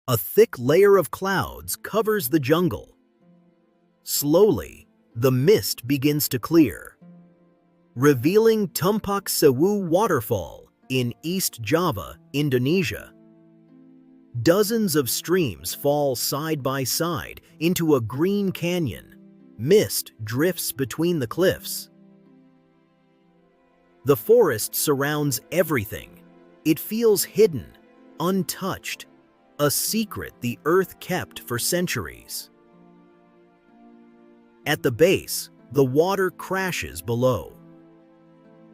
A thick layer of clouds covers the jungle. Slowly, the mist begins to clear, revealing Tumpak Sewu Waterfall in East Java, Indonesia. Dozens of streams fall side by side into a green canyon. Mist drifts between the cliffs. The forest surrounds everything. It feels hidden, untouched, a secret the earth kept for centuries. At the base, the water crashes below.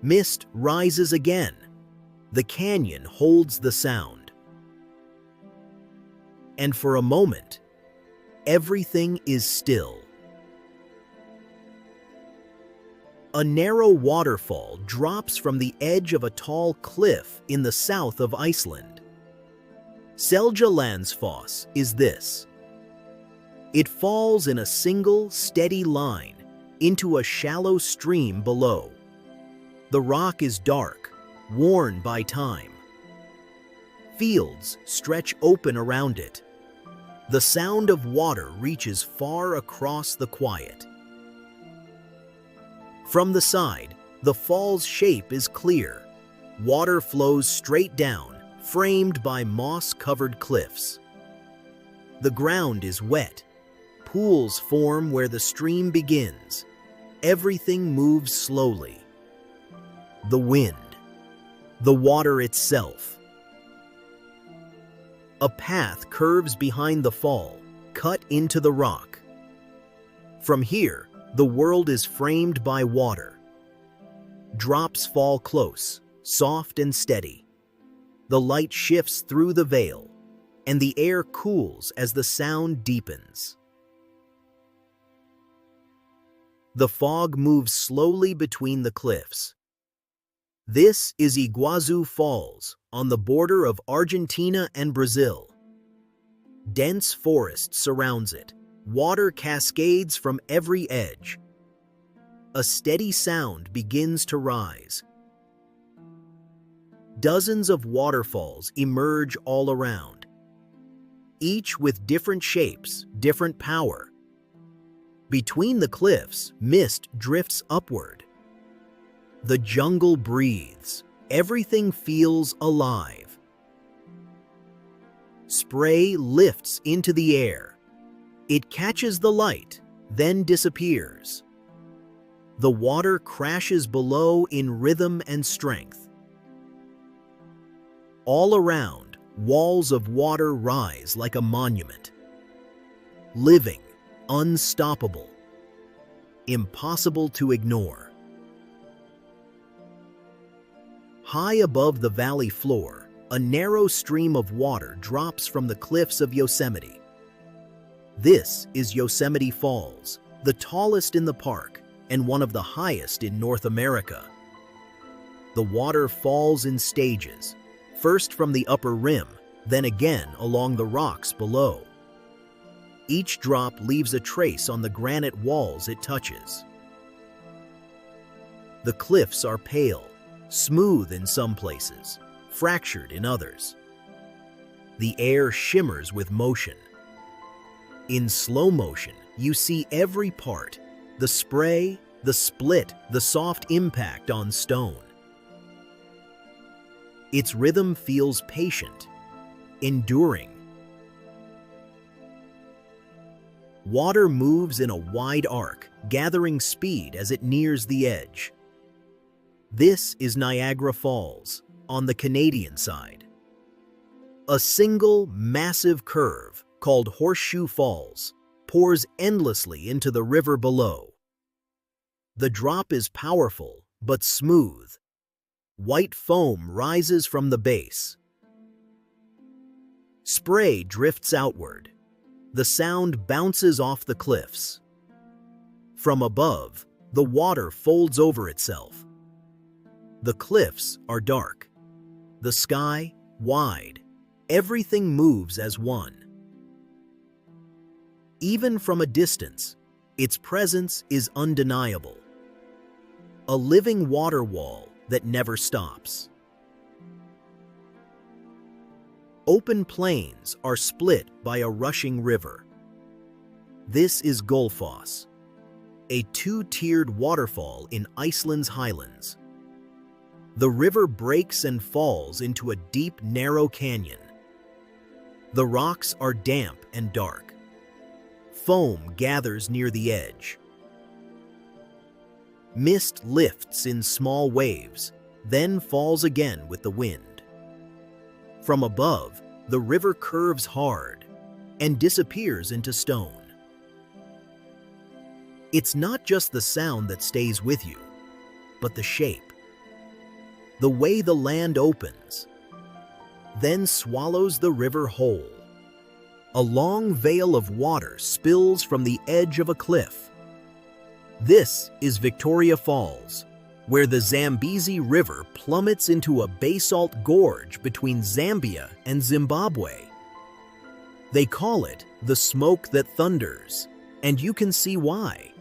Mist rises again. The canyon holds the sound. And for a moment, everything is still. A narrow waterfall drops from the edge of a tall cliff in the south of Iceland. Seljalandsfoss is this. It falls in a single, steady line into a shallow stream below. The rock is dark, worn by time. Fields stretch open around it. The sound of water reaches far across the quiet. From the side, the fall's shape is clear. Water flows straight down, framed by moss-covered cliffs. The ground is wet. Pools form where the stream begins. Everything moves slowly. The wind, the water itself. A path curves behind the fall, cut into the rock. From here, the world is framed by water. Drops fall close, soft and steady. The light shifts through the veil, and the air cools as the sound deepens. The fog moves slowly between the cliffs. This is Iguazu Falls, on the border of Argentina and Brazil. Dense forest surrounds it. Water cascades from every edge. A steady sound begins to rise. Dozens of waterfalls emerge all around, each with different shapes, different power. Between the cliffs, mist drifts upward. The jungle breathes. Everything feels alive. Spray lifts into the air. It catches the light, then disappears. The water crashes below in rhythm and strength. All around, walls of water rise like a monument. Living, unstoppable, impossible to ignore. High above the valley floor, a narrow stream of water drops from the cliffs of Yosemite. This is Yosemite Falls, the tallest in the park and one of the highest in North America. The water falls in stages, first from the upper rim, then again along the rocks below. Each drop leaves a trace on the granite walls it touches. The cliffs are pale, smooth in some places, fractured in others. The air shimmers with motion. In slow motion, you see every part, the spray, the split, the soft impact on stone. Its rhythm feels patient, enduring. Water moves in a wide arc, gathering speed as it nears the edge. This is Niagara Falls, on the Canadian side. A single, massive curve, called Horseshoe Falls, pours endlessly into the river below. The drop is powerful, but smooth. White foam rises from the base. Spray drifts outward. The sound bounces off the cliffs. From above, the water folds over itself. The cliffs are dark. The sky, wide. Everything moves as one. Even from a distance, its presence is undeniable. A living water wall that never stops. Open plains are split by a rushing river. This is Gullfoss, a two-tiered waterfall in Iceland's highlands. The river breaks and falls into a deep, narrow canyon. The rocks are damp and dark. Foam gathers near the edge. Mist lifts in small waves, then falls again with the wind. From above, the river curves hard and disappears into stone. It's not just the sound that stays with you, but the shape. The way the land opens, then swallows the river whole. A long veil of water spills from the edge of a cliff. This is Victoria Falls, where the Zambezi River plummets into a basalt gorge between Zambia and Zimbabwe. They call it the smoke that thunders, and you can see why.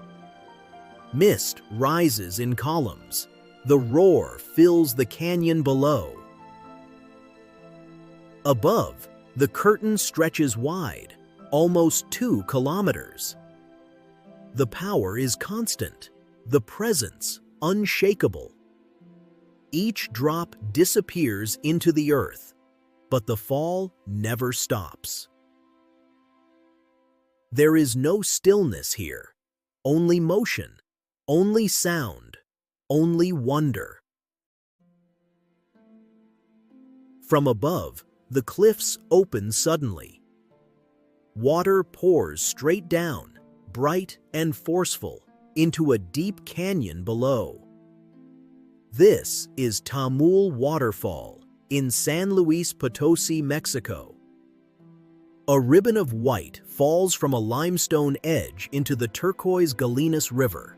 Mist rises in columns. The roar fills the canyon below. Above, the curtain stretches wide, almost 2 kilometers. The power is constant, the presence unshakable. Each drop disappears into the earth, but the fall never stops. There is no stillness here, only motion, only sound, only wonder. From above, the cliffs open suddenly. Water pours straight down, bright and forceful, into a deep canyon below. This is Tamul Waterfall in San Luis Potosi, Mexico. A ribbon of white falls from a limestone edge into the turquoise Galinas River.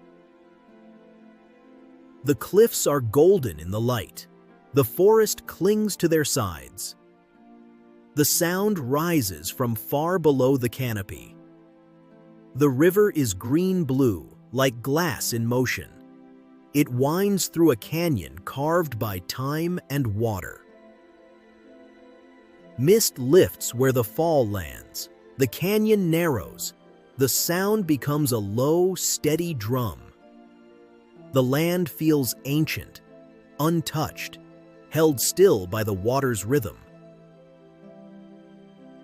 The cliffs are golden in the light. The forest clings to their sides. The sound rises from far below the canopy. The river is green-blue, like glass in motion. It winds through a canyon carved by time and water. Mist lifts where the fall lands. The canyon narrows. The sound becomes a low, steady drum. The land feels ancient, untouched, held still by the water's rhythm.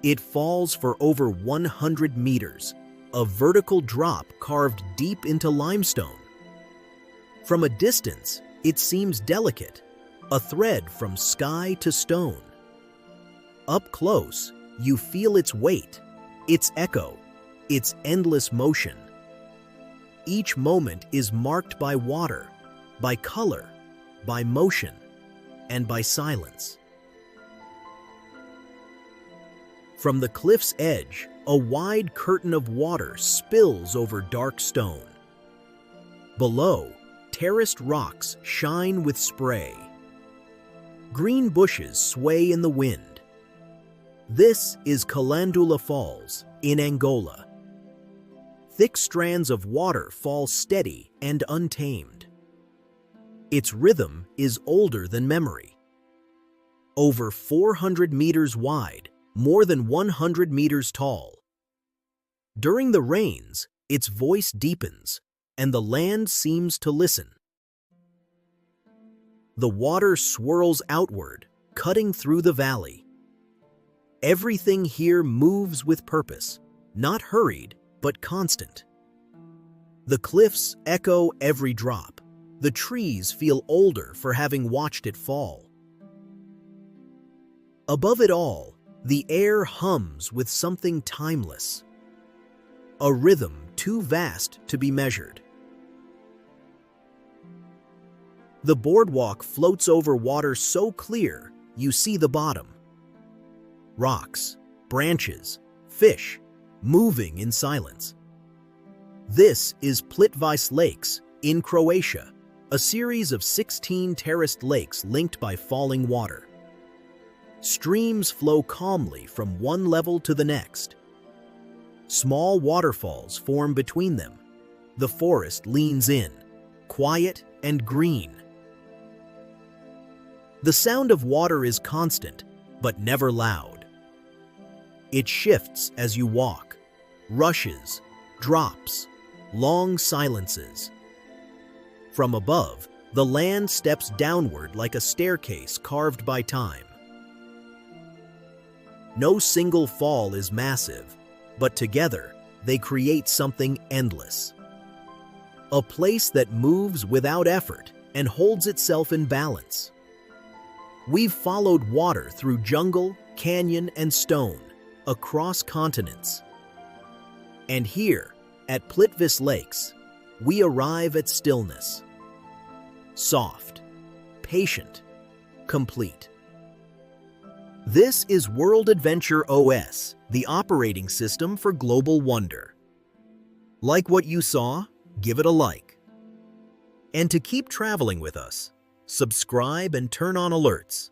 It falls for over 100 meters, a vertical drop carved deep into limestone. From a distance, it seems delicate, a thread from sky to stone. Up close, you feel its weight, its echo, its endless motion. Each moment is marked by water, by color, by motion, and by silence. From the cliff's edge, a wide curtain of water spills over dark stone. Below, terraced rocks shine with spray. Green bushes sway in the wind. This is Kalandula Falls in Angola. Thick strands of water fall steady and untamed. Its rhythm is older than memory. Over 400 meters wide, more than 100 meters tall. During the rains, its voice deepens, and the land seems to listen. The water swirls outward, cutting through the valley. Everything here moves with purpose, not hurried, but constant. The cliffs echo every drop. The trees feel older for having watched it fall. Above it all, the air hums with something timeless. A rhythm too vast to be measured. The boardwalk floats over water so clear you see the bottom. Rocks, branches, fish, moving in silence. This is Plitvice Lakes in Croatia, a series of 16 terraced lakes linked by falling water. Streams flow calmly from one level to the next. Small waterfalls form between them. The forest leans in, quiet and green. The sound of water is constant, but never loud. It shifts as you walk, rushes, drops, long silences. From above, the land steps downward like a staircase carved by time. No single fall is massive, but together they create something endless. A place that moves without effort and holds itself in balance. We've followed water through jungle, canyon, and stone, across continents. And here, at Plitvice Lakes, we arrive at stillness. Soft, patient, complete. This is World Adventure OS, the operating system for global wonder. Like what you saw? Give it a like. And to keep traveling with us, subscribe and turn on alerts.